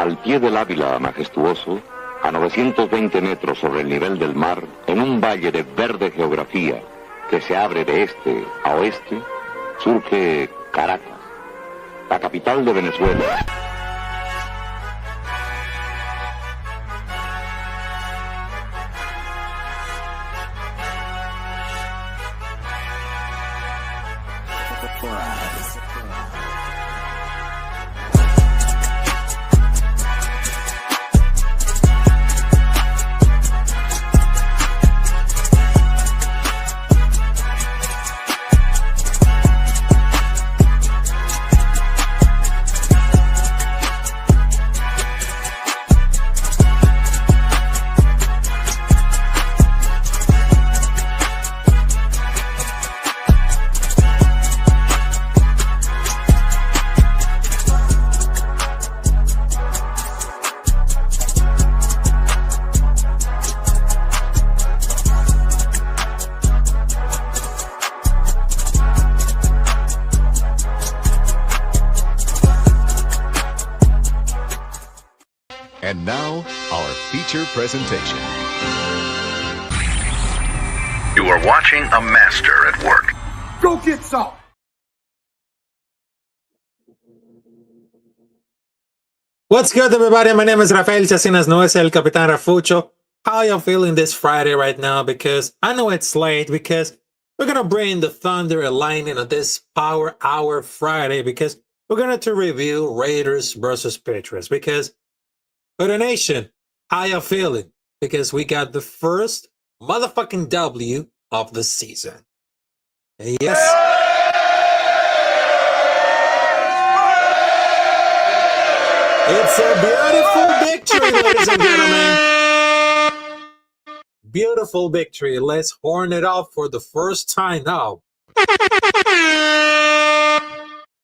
Al pie del Ávila majestuoso, a 920 metros sobre el nivel del mar, en un valle de verde geografía que se abre de este a oeste, surge Caracas, la capital de Venezuela. And now, our feature presentation. You are watching a master at work. Go get some! What's good, everybody? My name is Rafael Chasinas Nuez, el Capitan Rafucho. How are you feeling this Friday right now? Because I know it's late, because we're going to bring the thunder and lightning on this Power Hour Friday, because we're going to review Raiders versus Patriots. Because for the nation, how you feeling? Because we got the first motherfucking W of the season. And yes. It's a beautiful victory, ladies and gentlemen. Beautiful victory. Let's horn it up for the first time now.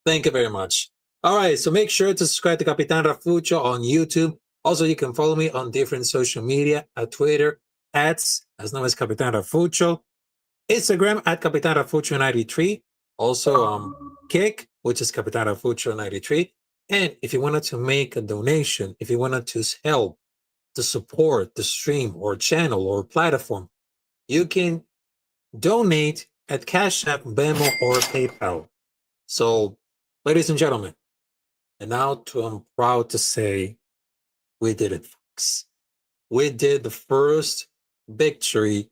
Thank you very much. All right, so make sure to subscribe to Capitan Rafucho on YouTube. Also, you can follow me on different social media at Twitter, as known as Capitan Rafucho, Instagram at Capitan Rafucho 93, also Kick, which is Capitan Rafucho 93. And if you wanted to make a donation, if you wanted to help to support the stream or channel or platform, you can donate at Cash App, Venmo, or PayPal. So, ladies and gentlemen, and now I'm proud to say, we did it, folks. We did the first victory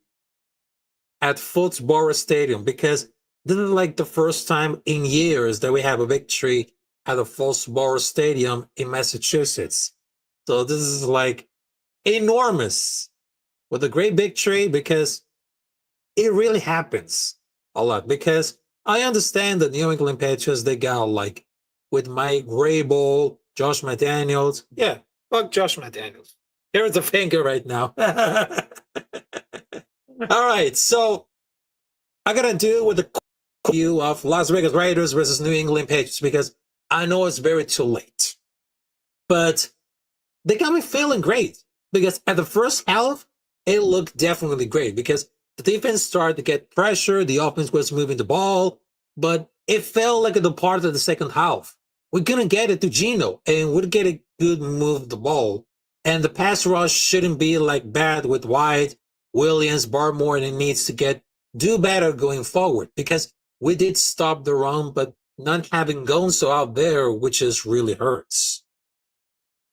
at Football Stadium, because this is like the first time in years that we have a victory at the Football Stadium in Massachusetts. So this is like enormous, with a great victory, because it really happens a lot. Because I understand that New England Patriots, they got like with Mike Vrabel, Josh McDaniels. Yeah. Fuck Josh McDaniels. Here's the finger right now. All right, so I gotta do with the view of Las Vegas Raiders versus New England Patriots, because I know it's very too late. But they got me feeling great, because at the first half, it looked definitely great, because the defense started to get pressure, the offense was moving the ball, but it felt like at the part of the second half, we're gonna get it to Geno, and we'd get a good move the ball. And the pass rush shouldn't be like bad with White, Williams, Barmore, and it needs to do better going forward, because we did stop the run, but not having Gonzo out there, which just really hurts.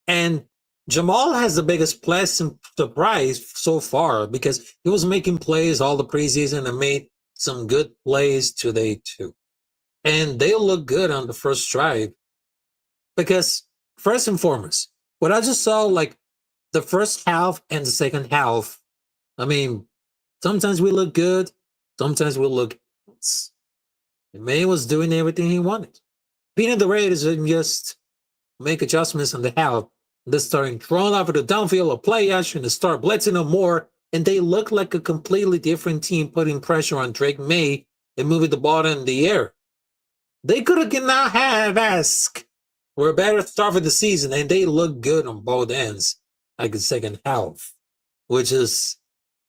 And Jamal has the biggest pleasant surprise so far, because he was making plays all the preseason and made some good plays today too. And they look good on the first drive. Because, first and foremost, what I just saw, like, the first half and the second half, I mean, sometimes we look good, sometimes we look... The man was doing everything he wanted. Beating the Raiders and just make adjustments on the half. They're starting throwing over the downfield or play action and start blitzing them more, and they look like a completely different team, putting pressure on Drake May and moving the ball in the air. They could have not have asked for a better start for the season, and they look good on both ends, like the second half, which is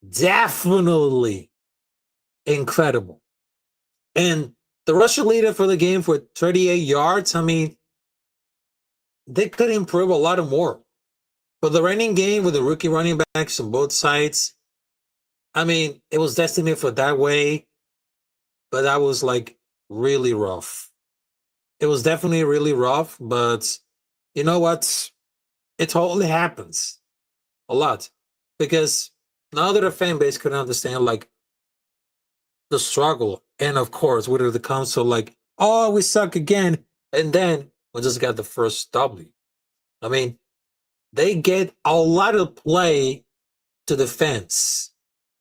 definitely incredible. And the rushing leader for the game for 38 yards, I mean, they could improve a lot more. But the running game with the rookie running backs on both sides, I mean, it was destined for that way, but that was like really rough. It was definitely really rough, but you know what? It totally happens a lot because now that the fan base could understand like the struggle, and of course, when it comes to like, oh, we suck again, and then we just got the first W. I mean, they get a lot of play to defense.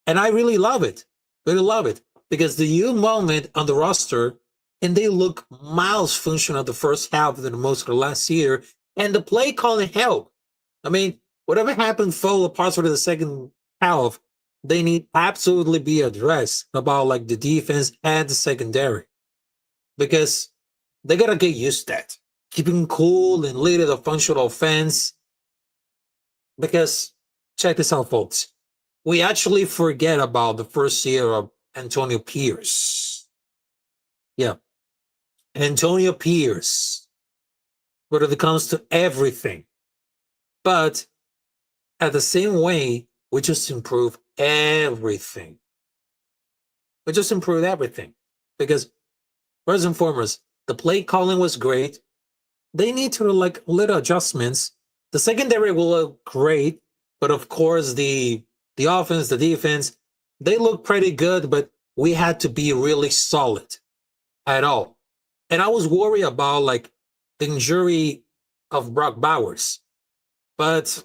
And I really love it. Really love it. Because the U moment on the roster, and they look miles functional the first half than most of the last year. And the play calling help. I mean, whatever happened fall apart for the second half, they need absolutely be addressed about like the defense and the secondary. Because they gotta get used to that. Keeping cool and leading the functional offense. Because check this out, folks. We actually forget about the first year of Antonio Pierce. Yeah. Antonio Pierce. When it comes to everything. But at the same way, we just improve everything. We just improved everything. Because first and foremost, the play calling was great. They need to like little adjustments. The secondary will look great, but of course the offense, the defense, they look pretty good, but we had to be really solid at all. And I was worried about like the injury of Brock Bowers. But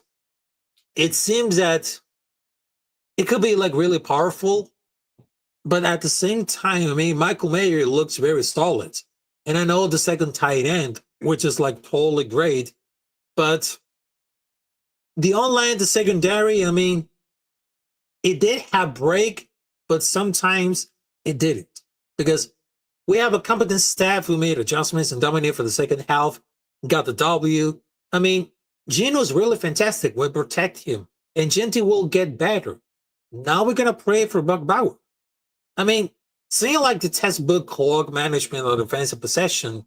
it seems that it could be like really powerful. But at the same time, I mean, Michael Mayer looks very solid. And I know the second tight end, which is like totally great, but the online, the secondary, I mean, it did have break, but sometimes it didn't. Because we have a competent staff who made adjustments and dominated for the second half, got the W. I mean, Gino's really fantastic. We protect him. And Genty will get better. Now we're going to pray for Buck Bauer. I mean, seeing like the textbook clock management of defensive possession,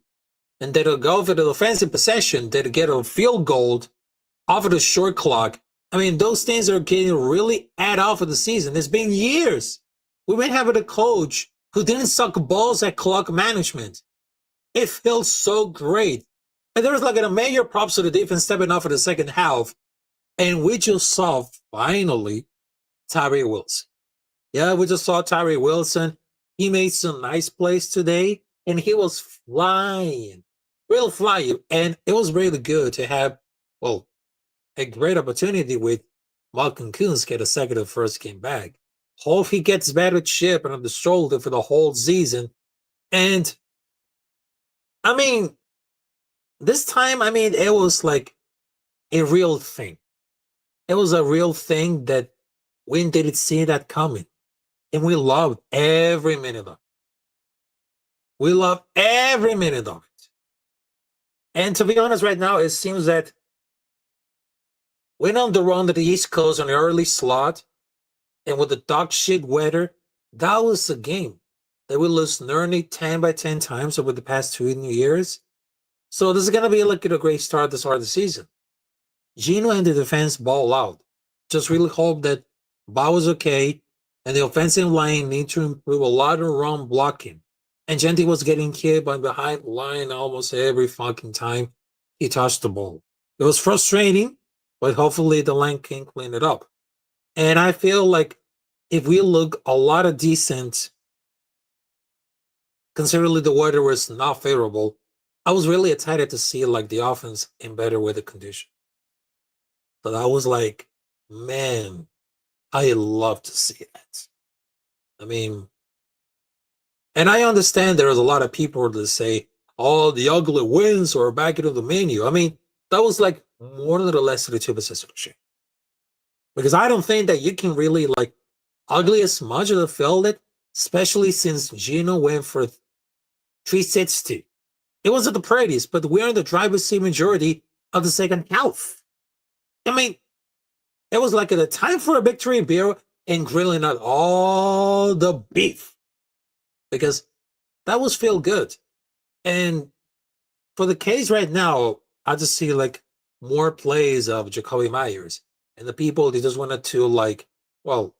and they'll go for the defensive possession, they'll get a field goal off of the short clock. I mean, those things are getting really add off of the season. It's been years. We've been having a coach who didn't suck balls at clock management. It feels so great. And there was like a major props to the defense stepping off in the second half. And we just saw, finally, Tyree Wilson. Yeah, we just saw Tyree Wilson. He made some nice plays today. And he was flying. Real flying. And it was really good to have, well, a great opportunity with Malcolm Coons get a second and first game back. Hope he gets better chip and on the shoulder for the whole season. And, I mean, this time, I mean, it was like a real thing. It was a real thing that we didn't see that coming. And we loved every minute of it. We loved every minute of it. And to be honest, right now, it seems that went on the run to the East Coast on the early slot, and with the dog shit weather, that was a game that we lost nearly 10 by 10 times over the past 2 years. So this is going to be like a great start to start the season. Gino and the defense ball out. Just really hope that ball was okay, and the offensive line need to improve a lot of run blocking. And Genty was getting hit by behind the line almost every fucking time he touched the ball. It was frustrating, but hopefully the line can clean it up. And I feel like if we look a lot of decent, considering the weather was not favorable, I was really excited to see like the offense in better weather condition. So that was like, man, I love to see that. I mean, and I understand there's a lot of people that say, oh, the ugly wins or back into the menu. I mean, that was like more than the less of the 2% shit. Because I don't think that you can really like ugly as much as I felt it, especially since Gino went for 360. It wasn't the prettiest, but we're in the driver's seat majority of the second half. I mean, it was like a time for a victory beer and grilling out all the beef. Because that was feel good. And for the case right now, I just see like more plays of Jacoby Myers, and the people they just wanted to like, well,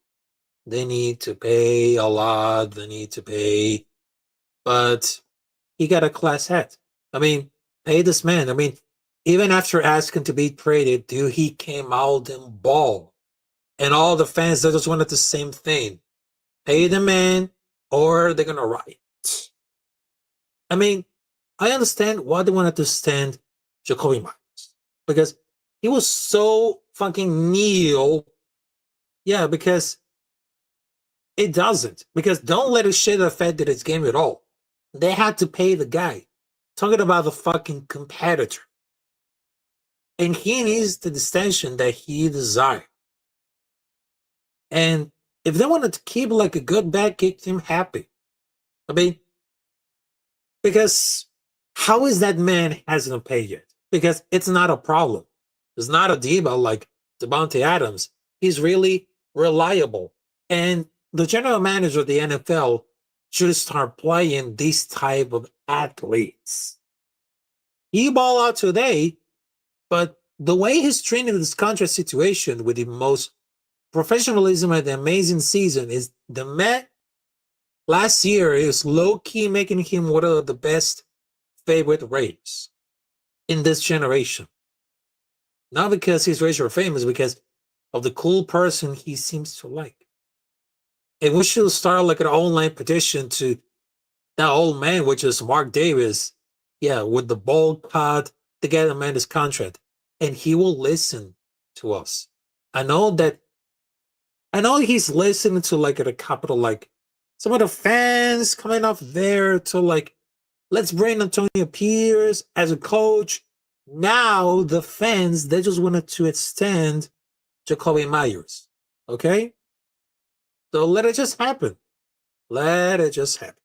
they need to pay a lot, they need to pay, but he got a class act. I mean, pay this man. I mean, even after asking to be traded, dude, he came out and ball, and all the fans they just wanted the same thing: pay the man, or they're gonna riot. I mean, I understand why they wanted to stand Jacoby Myers because he was so fucking kneel. Yeah, because it doesn't. Because don't let it shit affect its game at all. They had to pay the guy. Talking about the fucking competitor. And he needs the distinction that he desires. And if they wanted to keep like a good back, keep him happy. I mean, because how is that man hasn't paid yet? Because it's not a problem. It's not a diva like Devontae Adams. He's really reliable. And the general manager of the NFL should start playing these type of athletes. He ball out today, but the way he's treating this contract situation with the most professionalism and the amazing season is the Met last year is low-key making him one of the best favorite Raiders in this generation. Not because he's rich or famous, because of the cool person he seems to like. And we should start like an online petition to that old man, which is Mark Davis, yeah, with the ball cut to get him his contract. And he will listen to us. I know he's listening to like at a capital, like some of the fans coming off there to like, let's bring Antonio Pierce as a coach. Now the fans, they just wanted to extend Jacoby Myers. Okay? So let it just happen. Let it just happen.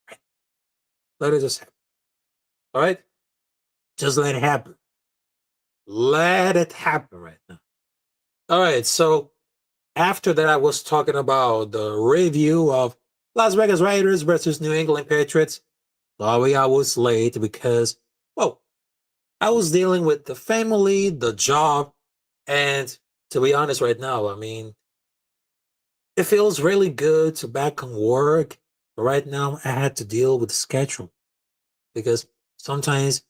Let it just happen. All right? Just let it happen. Let it happen right now. All right. So after that, I was talking about the review of Las Vegas Raiders versus New England Patriots. Sorry, I was late because, well, I was dealing with the family, the job, and to be honest right now, I mean, it feels really good to back on work. But right now, I had to deal with the schedule because sometimes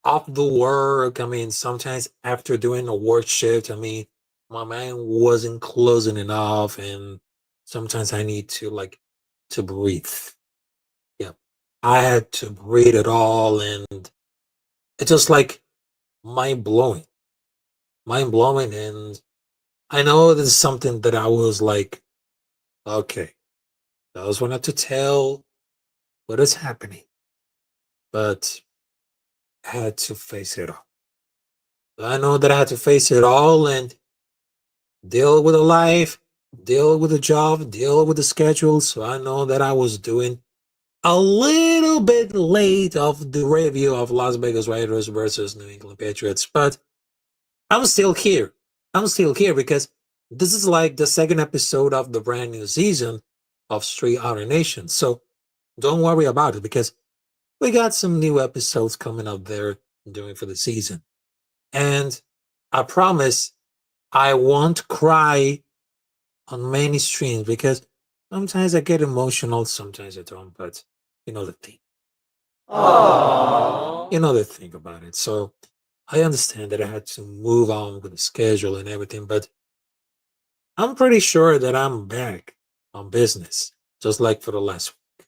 off the work, I mean, sometimes after doing a work shift, I mean, my mind wasn't closing enough, and sometimes I need to like to breathe. Yeah, I had to breathe it all, and it's just like mind blowing, and I know this is something that I was like, okay, I just wanted to tell what is happening, but I had to face it all. I know that I had to face it all and deal with the life, deal with the job, deal with the schedule. So I know that I was doing a little bit late of the review of Las Vegas Raiders versus New England Patriots, but I'm still here. I'm still here because this is like the second episode of the brand new season of Straight Outta Nation. So don't worry about it because we got some new episodes coming up there doing for the season. And I promise I won't cry on many streams because sometimes I get emotional, sometimes I don't, but you know the thing. Aww. You know the thing about it. So I understand that I had to move on with the schedule and everything, but I'm pretty sure that I'm back on business, just like for the last week.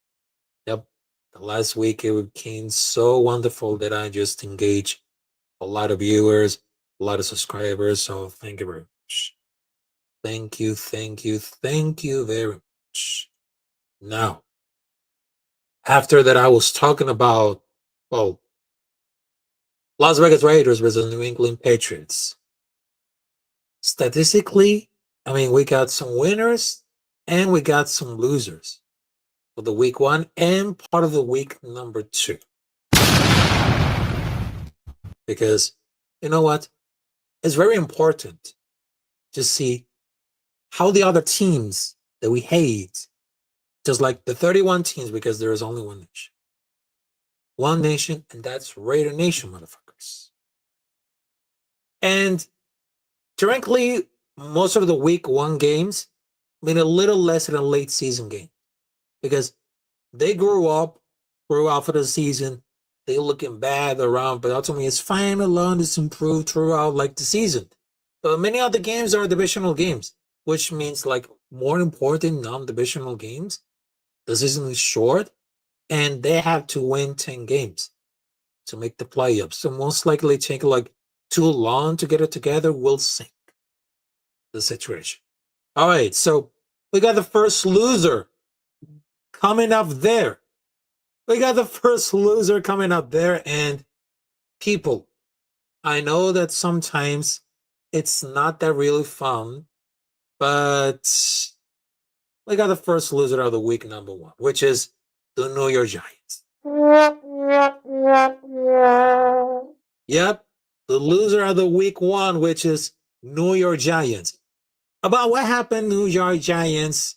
Yep. The last week it became so wonderful that I just engaged a lot of viewers, a lot of subscribers. So thank you very much. Thank you, thank you, thank you very much. Now, after that, I was talking about, well, Las Vegas Raiders versus New England Patriots. Statistically, I mean, we got some winners and we got some losers for the week one and part of the week number two. Because, you know what? It's very important to see how the other teams that we hate, just like the 31 teams, because there is only one nation. One nation, and that's Raider Nation, motherfuckers. And directly, most of the week one games mean a little less than a late season game because they grew up throughout for the season. They looking bad around, but ultimately it's fine alone. It's improved throughout like the season. But many other games are divisional games, which means like more important non-divisional games. The season is short, and they have to win 10 games to make the playoffs. So most likely take like too long to get it together will sink the situation. All right, so we got the first loser coming up there. We got the first loser coming up there, and people, I know that sometimes it's not that really fun, but we got the first loser of the week, number one, which is the New York Giants. Yep, the loser of the week one, which is New York Giants. About what happened New York Giants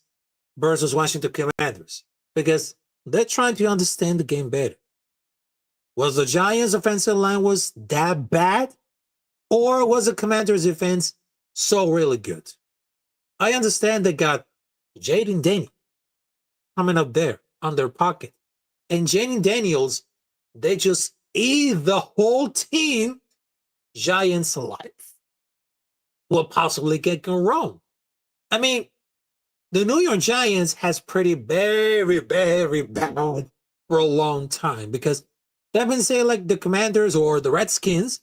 versus Washington Commanders, because they're trying to understand the game better. Was the Giants' offensive line was that bad, or was the Commanders' defense so really good? I understand they got Jaden Daniels coming up there on their pocket, and Jaden Daniels, they just eat the whole team. Giants alive. What possibly get gone wrong? I mean, the New York Giants has pretty very bad for a long time because they've been saying like the Commanders or the Redskins,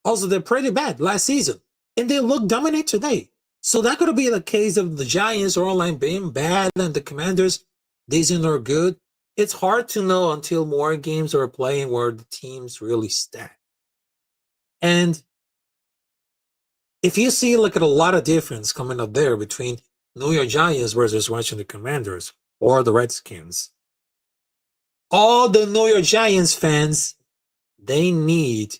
also they're pretty bad last season, and they look dominant today. So that could be the case of the Giants or line being bad and the Commanders decent or good. It's hard to know until more games are playing where the teams really stack. And if you see like a lot of difference coming up there between New York Giants versus Washington Commanders or the Redskins, all the New York Giants fans, they need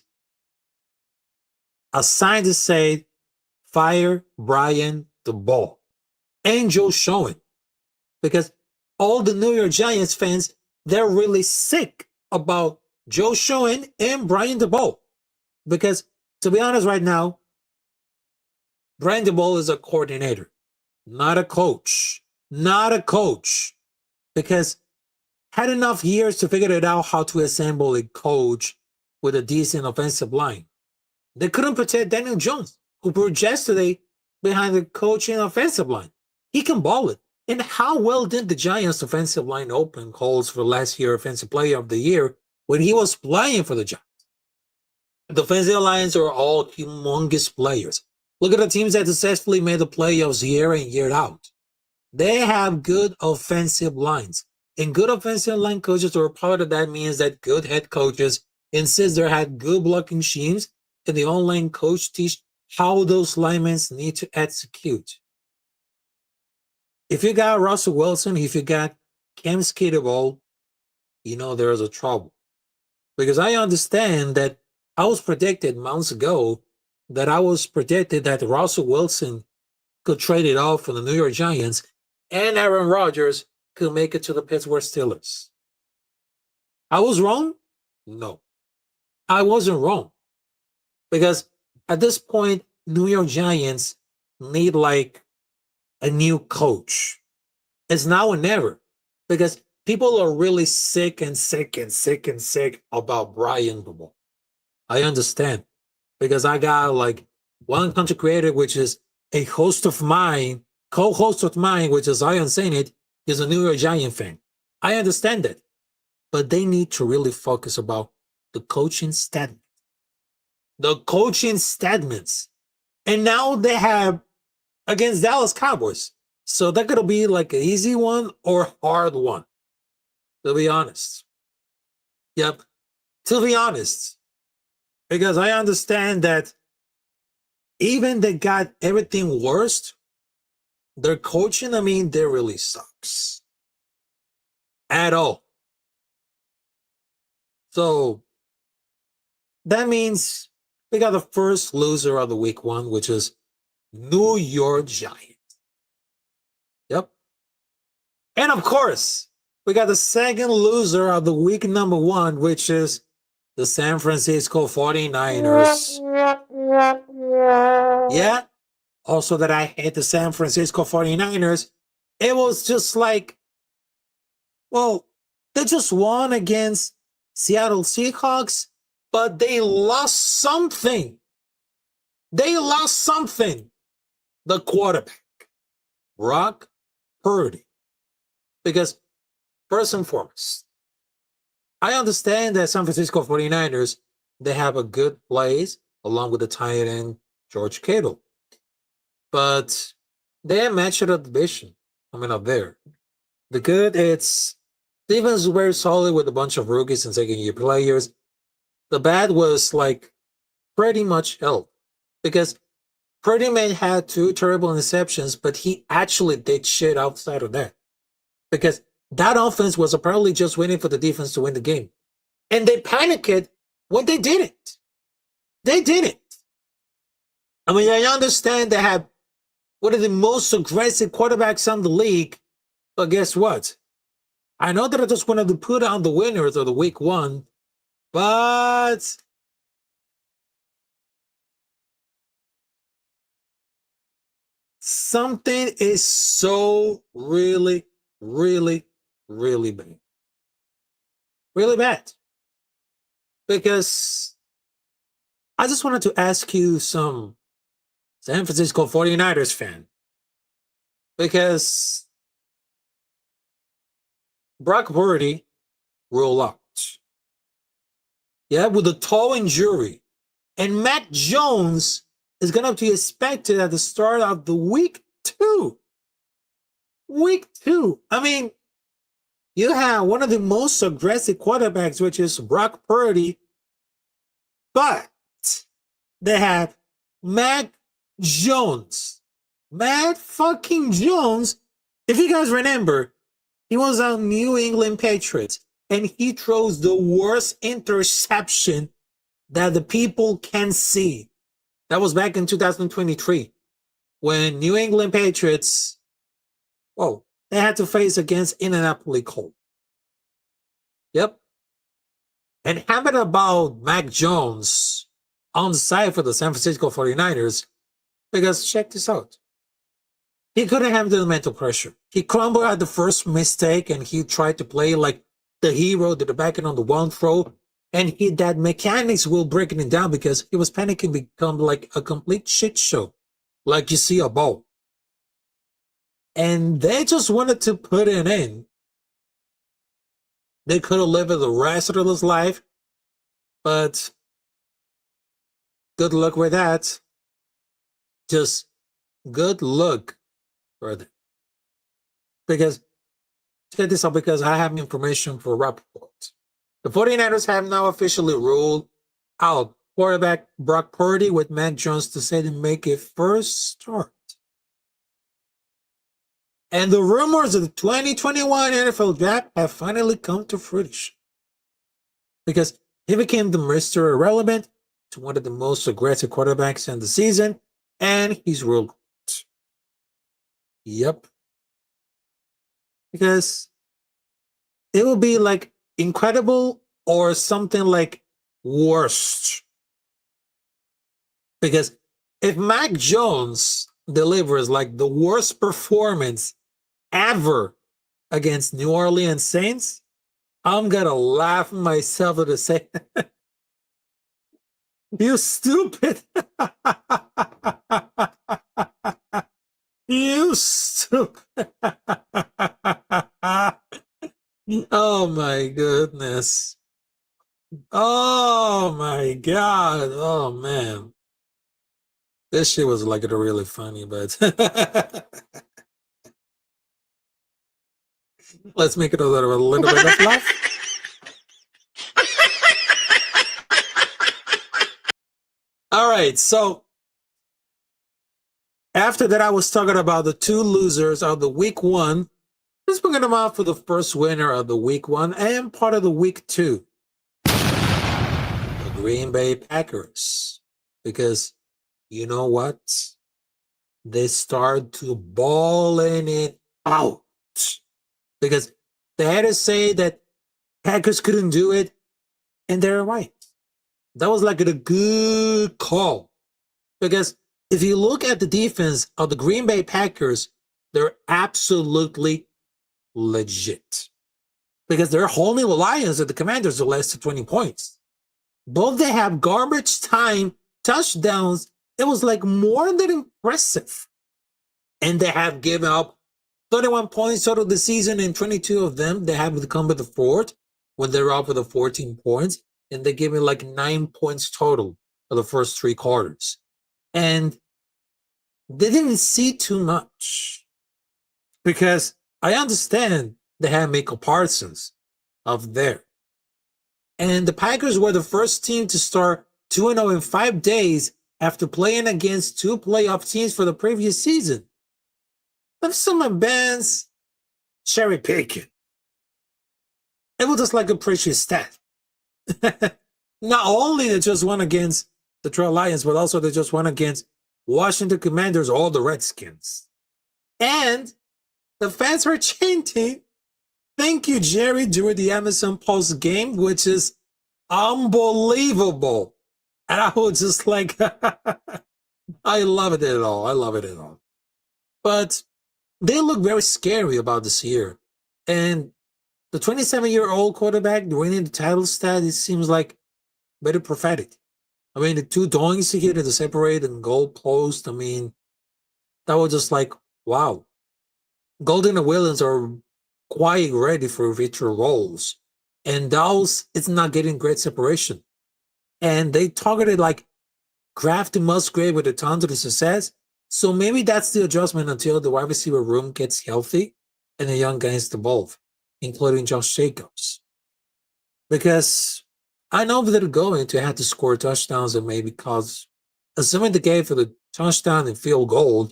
a sign to say, fire Brian DeBoer and Joe Schoen. Because all the New York Giants fans, they're really sick about Joe Schoen and Brian DeBoer. Because to be honest right now, Brian DeBoer is a coordinator, not a coach. Not a coach. Because had enough years to figure it out how to assemble a coach with a decent offensive line. They couldn't protect Daniel Jones, who proved yesterday behind the coaching offensive line. He can ball it. And how well did the Giants offensive line open holes for last year offensive player of the year when he was playing for the Giants? The offensive lines are all humongous players. Look at the teams that successfully made the playoffs year in, year out. They have good offensive lines. And good offensive line coaches, or part of that means that good head coaches insist they had good blocking schemes, and the online coach teach how those linemen need to execute. If you got Russell Wilson, if you got Cam Skidable, you know there's a trouble. Because I understand that I was predicted months ago that Russell Wilson could trade it off for the New York Giants and Aaron Rodgers could make it to the Pittsburgh Steelers. I was wrong? No. I wasn't wrong. Because at this point, New York Giants need like a new coach. It's now or never. Because people are really sick about Brian DeBoer. I understand. Because I got like one content creator, which is a host of mine, co-host of mine, which is Zion saying it, is a New York Giant fan. I understand that. But they need to really focus about the coaching statement. The coaching statements. And now they have against Dallas Cowboys. So that could be like an easy one or hard one. To be honest. Yep. To be honest. Because I understand that even they got everything worse, their coaching, I mean, they really sucks. At all. So that means we got the first loser of the week one, which is New York Giants. Yep. And of course, we got the second loser of the week number one, which is the San Francisco 49ers. Yeah. Also that I hate the San Francisco 49ers. It was just like, well, they just won against Seattle Seahawks, but they lost something. They lost something. The quarterback, Brock Purdy. Because, first and foremost, I understand that San Francisco 49ers, they have a good plays along with the tight end, George Kittle. But they matched the division. I mean, up there. The good, it's defense is very solid with a bunch of rookies and second-year players. The bad was like pretty much held because Purdy Man had 2 terrible interceptions, but he actually did shit outside of that because that offense was apparently just waiting for the defense to win the game, and they panicked when they did it. They did it. I mean, I understand they have one of the most aggressive quarterbacks in the league, but guess what? I know that I just wanted to put on the winners of the week 1, but something is so really, really, really bad. Really bad. Because I just wanted to ask you, some San Francisco 49ers fan, because Brock Purdy ruled out. Yeah, with a toe injury. And Mac Jones is going to be expected at the start of the week 2. Week 2. I mean, you have one of the most aggressive quarterbacks, which is Brock Purdy, but they have Mac Jones. Matt fucking Jones. If you guys remember, he was on New England Patriots, and he throws the worst interception that the people can see. That was back in 2023 when New England Patriots, they had to face against Indianapolis Colts. Yep. And how about Mac Jones on the side for the San Francisco 49ers? Because check this out. He couldn't handle the mental pressure. He crumbled at the first mistake, and he tried to play like the hero, did the back end on the one throw. And that mechanics will breaking it down because he was panicking, become like a complete shit show. Like you see a ball. And they just wanted to put it in. They could have lived the rest of his life. But good luck with that. Just good luck for them. Because, check this out, because I have information for Rappaport. The 49ers have now officially ruled out quarterback Brock Purdy with Mac Jones to say to make a first start. And the rumors of the 2021 NFL draft have finally come to fruition. Because he became the Mr. Irrelevant to one of the most aggressive quarterbacks in the season, and he's ruled out. Yep. Because it will be like incredible or something like worst. Because if Mac Jones delivers like the worst performance ever against New Orleans Saints, I'm gonna laugh myself to say, you stupid. You stupid. Oh my goodness. Oh my God. Oh man. This shit was like really funny, but let's make it a little bit of laugh. All right, so after that, I was talking about the 2 losers of the week 1. Let's bring them out for the first winner of the week 1 and part of the week 2. The Green Bay Packers. Because you know what? They start to balling it out. Because they had to say that Packers couldn't do it, and they're right. That was like a good call. Because if you look at the defense of the Green Bay Packers, they're absolutely legit. Because they're holding the Lions and the Commanders to less than 20 points. Both they have garbage time touchdowns. It was like more than impressive. And they have given up 31 points total this season, and 22 of them they have come with the fourth when they're up with the 14 points. And they gave it like 9 points total for the first 3 quarters. And they didn't see too much. Because I understand they have Michael Parsons up there. And the Packers were the first team to start 2-0 in 5 days after playing against 2 playoff teams for the previous season. But some of bands cherry picking. It was just like a precious stat. Not only they just won against the Detroit Lions, but also they just won against Washington Commanders or the Redskins. And the fans were chanting, "Thank you, Jerry," during the Amazon post game, which is unbelievable. And I was just like, I love it at all. I love it at all. But they look very scary about this year. And the 27-year-old quarterback winning the title stat, it seems like very prophetic. I mean, the 2 doings he hit at the separate and goal post, I mean, that was just like, wow. Golden and Williams are quite ready for future roles. And Dawes is not getting great separation. And they targeted like Kraft and Musgrave with a ton of success. So maybe that's the adjustment until the wide receiver room gets healthy and the young guys evolve, including Josh Jacobs. Because I know that they're going to have to score touchdowns and maybe cause, assuming the game for the touchdown and field goal,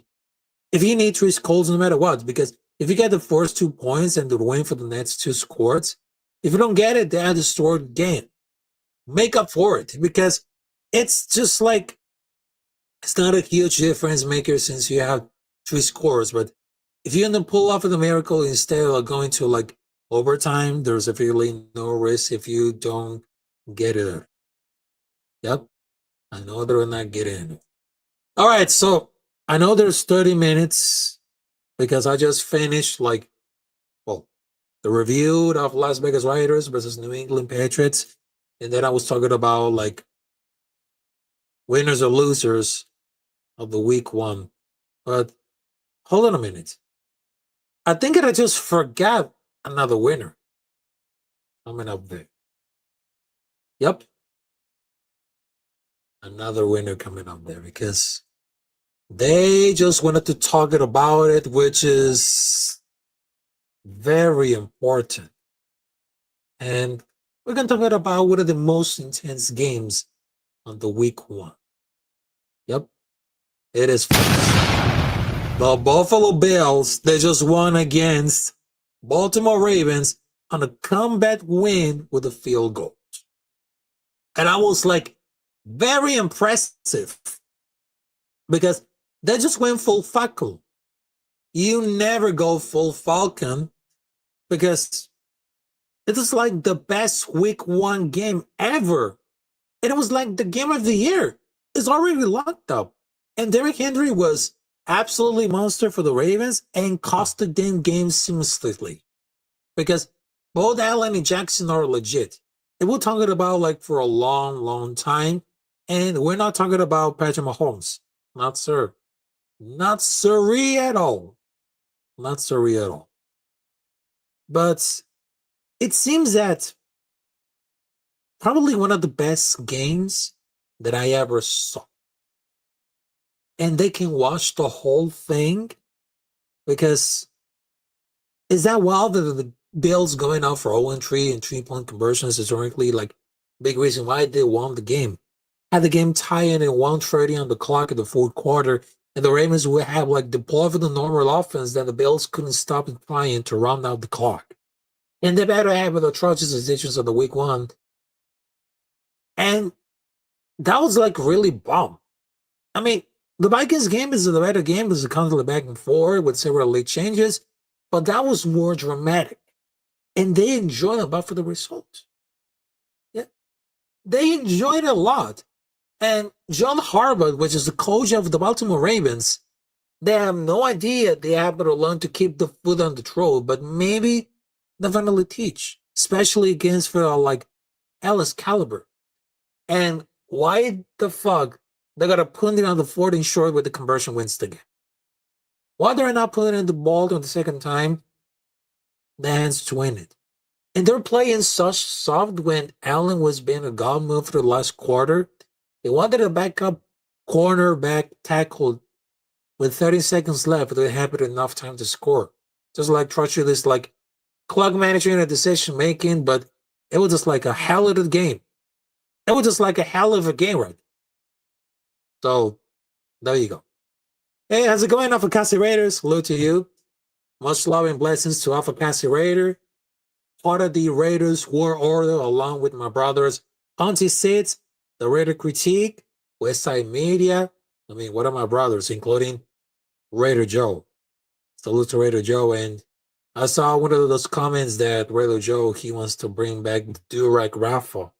if you need 3 scores no matter what, because if you get the first 2 points and the win for the next 2 scores, if you don't get it, they have to store the game. Make up for it, because it's just like, it's not a huge difference maker since you have 3 scores, but if you end up pull off of the miracle instead of going to like overtime, there's a really no risk if you don't get it. Yep. I know they're not getting it. All right, so I know there's 30 minutes because I just finished the review of Las Vegas Raiders versus New England Patriots. And then I was talking about like winners or losers of the week 1. But hold on a minute. I think that I just forgot another winner coming up there. Yep. Another winner coming up there because they just wanted to talk about it, which is very important. And we're going to talk about one of the most intense games on the week 1. Yep. It is the Buffalo Bills. They just won against Baltimore Ravens on a comeback win with a field goal. And I was like, very impressive because they just went full Falcon. You never go full Falcon because it is like the best week 1 game ever. And it was like the game of the year. It's already locked up. And Derrick Henry was absolutely monster for the Ravens and costed them games seamlessly. Because both Allen and Jackson are legit. And we're talking about like for a long, long time. And we're not talking about Patrick Mahomes. Not sir. Not sirree at all. Not sirree at all. But it seems that probably one of the best games that I ever saw. And they can watch the whole thing because is that wild that the Bills going out for 0-3 and 3-point conversions is historically like big reason why they won the game. Had the game tie-in at 1:30 on the clock in the 4th quarter, and the Ravens would have like deployed for the normal offense that the Bills couldn't stop trying to round out the clock. And they better have the atrocious decisions of the week 1. And that was like really bomb. I mean, the Vikings game is the better game because it's constantly back and forth with several late changes, but that was more dramatic. And they enjoyed it, but for the result. Yeah. They enjoyed it a lot. And John Harbaugh, which is the coach of the Baltimore Ravens, they have no idea they have to learn to keep the foot on the throat, but maybe they finally teach, especially against for like Ellis Caliber. And why the fuck they gotta put it on the 4th and short with the conversion wins again? Why they're not putting in the ball on the second time? The hands to win it. And they're playing such soft when Allen was being a god move for the last quarter. They wanted a backup cornerback tackle with 30 seconds left, but they had enough time to score. Just like Trusher is like clock managing and decision making, but it was just like a hell of a game. It was just like a hell of a game, right? So there you go. Hey, how's it going, Alpha Cassie Raiders? Hello to you. Much love and blessings to Alpha Cassie Raider. Part of the Raiders War Order, along with my brothers Auntie Sids, the Raider Critique, Westside Media. I mean, what are my brothers, including Raider Joe? Salute to Raider Joe. And I saw one of those comments that Raider Joe, he wants to bring back the Durag raffle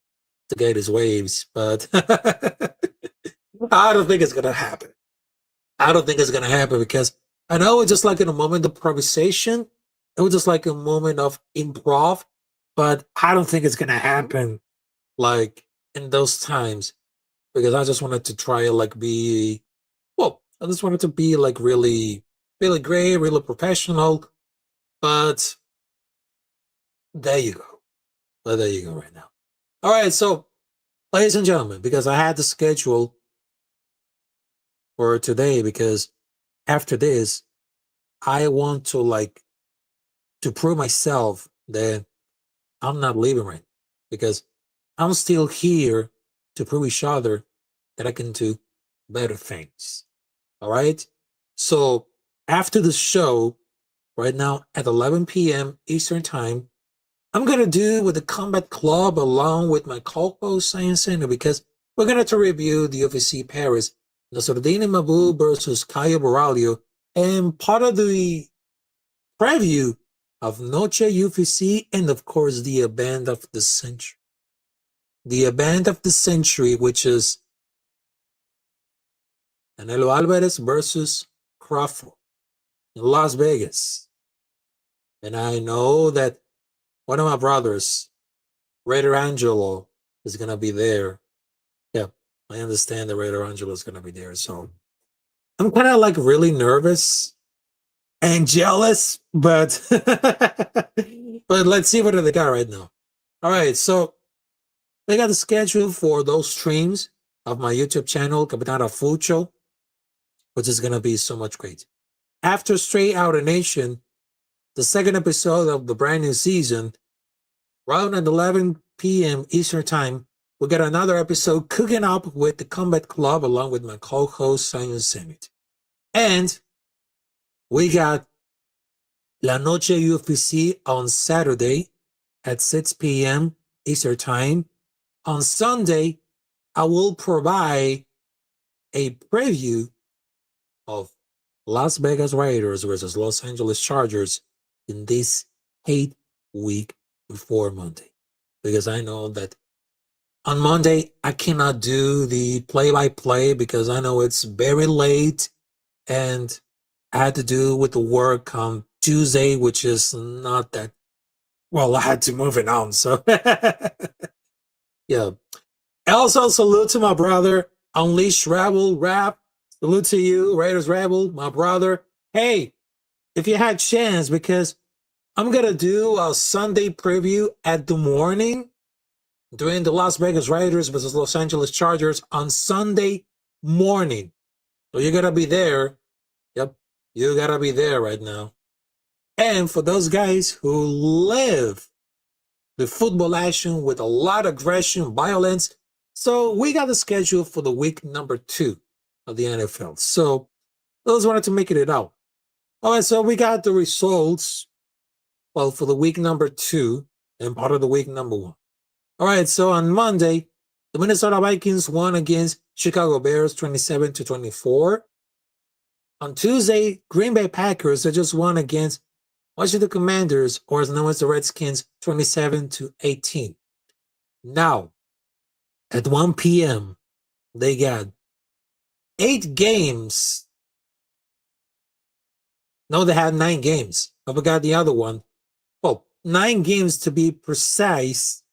to get his waves, but I don't think it's going to happen. I don't think it's going to happen because I know it's just like in a moment of improvisation. It was just like a moment of improv, but I don't think it's going to happen like in those times because I just wanted to try like I just wanted to be like really, really great, really professional, but there you go. But there you go right now. All right, so ladies and gentlemen, because I had the schedule for today because after this, I want to prove myself that I'm not leaving right because I'm still here to prove each other that I can do better things. All right. So after the show, right now at 11 p.m. Eastern Time, I'm going to do with the Combat Club along with my co-host Science Center because we're going to review the UFC Paris, Nasruddin Mabu versus Caio Borralho, and part of the preview of Noche UFC and of course the event of the century. The event of the century, which is Canelo Alvarez versus Crawford in Las Vegas. And I know that one of my brothers, Raider Angelo, is going to be there. Yeah, I understand that Raider Angelo is going to be there. So I'm kind of like really nervous and jealous, but but let's see what they got right now. All right, so they got the schedule for those streams of my YouTube channel, Capitan Rafucho, which is going to be so much great. After Straight Outta Nation, the second episode of the brand new season, around at 11 p.m. Eastern Time, we got another episode cooking up with the Combat Club along with my co-host Simon Summit. And we got La Noche UFC on Saturday at 6 p.m. Eastern Time. On Sunday, I will provide a preview of Las Vegas Raiders versus Los Angeles Chargers in this 8 week before Monday. Because I know that on Monday, I cannot do the play-by-play because I know it's very late and I had to do with the work on Tuesday, which is not that, well, I had to move it on. So, yeah. Also, salute to my brother, Unleash Rebel Rap. Salute to you, Raiders Rebel, my brother. Hey, if you had chance, because I'm going to do a Sunday preview at the morning during the Las Vegas Raiders versus Los Angeles Chargers on Sunday morning. So you got to be there. Yep, you got to be there right now. And for those guys who live the football action with a lot of aggression, violence, so we got the schedule for the week number 2 of the NFL. So those wanted to make it out. All right, so we got the results, well, for the week number 2 and part of the week number 1. All right, so on Monday, the Minnesota Vikings won against Chicago Bears 27-24. On Tuesday, Green Bay Packers, they just won against Washington Commanders, or as known as the Redskins, 27-18. Now, at 1 p.m., they got 8 games. No, they had 9 games. I forgot the other one. Well, 9 games to be precise.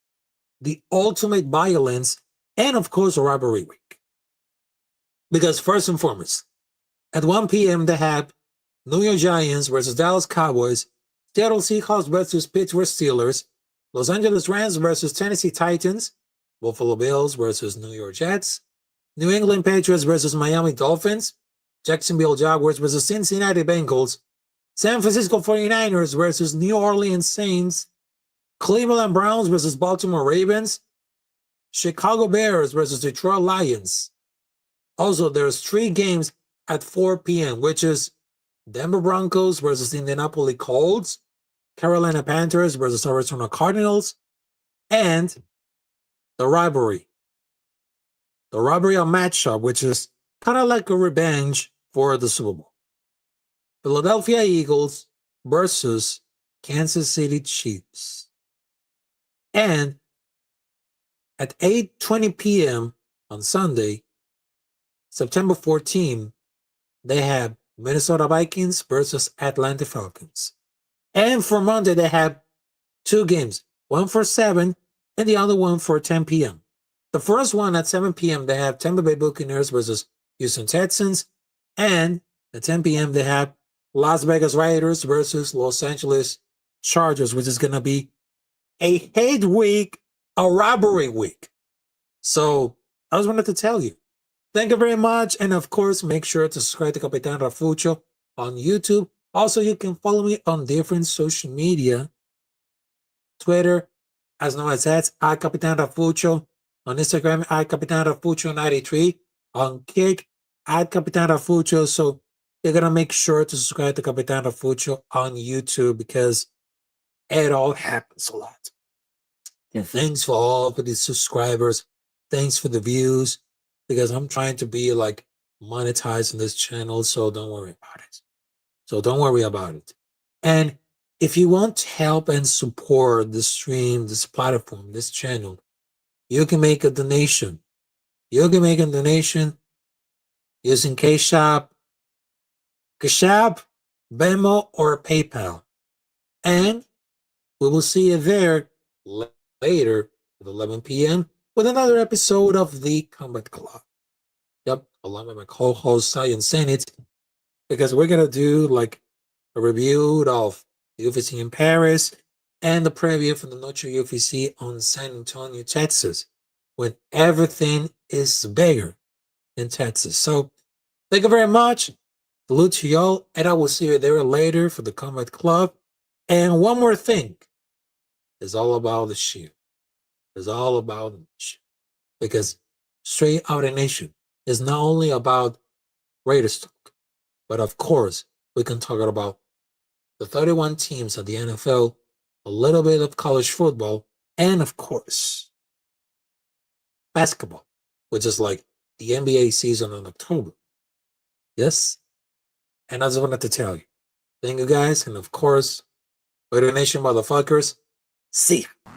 The ultimate violence, and of course, a rivalry week. Because first and foremost, at 1 p.m., they have New York Giants versus Dallas Cowboys, Seattle Seahawks versus Pittsburgh Steelers, Los Angeles Rams versus Tennessee Titans, Buffalo Bills versus New York Jets, New England Patriots versus Miami Dolphins, Jacksonville Jaguars versus Cincinnati Bengals, San Francisco 49ers versus New Orleans Saints, Cleveland Browns versus Baltimore Ravens, Chicago Bears versus Detroit Lions. Also, there's 3 games at 4 p.m., which is Denver Broncos versus Indianapolis Colts, Carolina Panthers versus Arizona Cardinals, and the rivalry. The rivalry of matchup, which is kind of like a revenge for the Super Bowl. Philadelphia Eagles versus Kansas City Chiefs. And at 8:20 p.m. on Sunday, September 14, they have Minnesota Vikings versus Atlanta Falcons. And for Monday, they have 2 games, one for 7 and the other one for 10 p.m. The first one at 7 p.m., they have Tampa Bay Buccaneers versus Houston Texans. And at 10 p.m., they have Las Vegas Raiders versus Los Angeles Chargers, which is going to be a hate week, a robbery week. So I just wanted to tell you. Thank you very much. And of course, make sure to subscribe to Capitan Rafucho on YouTube. Also, you can follow me on different social media. Twitter, as known as at Capitan Rafucho. On Instagram, at Capitan Rafucho93. On Kick, at Capitan Rafucho. So you're going to make sure to subscribe to Capitan Rafucho on YouTube because it all happens a lot. And thanks for all of these subscribers. Thanks for the views. Because I'm trying to be like monetized in this channel, so don't worry about it. And if you want to help and support the stream, this platform, this channel, you can make a donation. You can make a donation using Cash App, Venmo, or PayPal. And we will see you there later at 11 p.m. with another episode of the Combat Club. Yep, along with my co-host Science Senate, because we're gonna do like a review of the UFC in Paris and the preview for the Noche UFC on San Antonio, Texas, when everything is bigger in Texas. So thank you very much. Salute to y'all, and I will see you there later for the Combat Club. And one more thing. It's all about the shoe. It's all about the shoe. Because Straight Outta Nation is not only about Raiders talk, but of course, we can talk about the 31 teams of the NFL, a little bit of college football, and of course, basketball, which is like the NBA season in October. Yes? And I just wanted to tell you. Thank you guys, and of course, Raider Nation motherfuckers, see ya.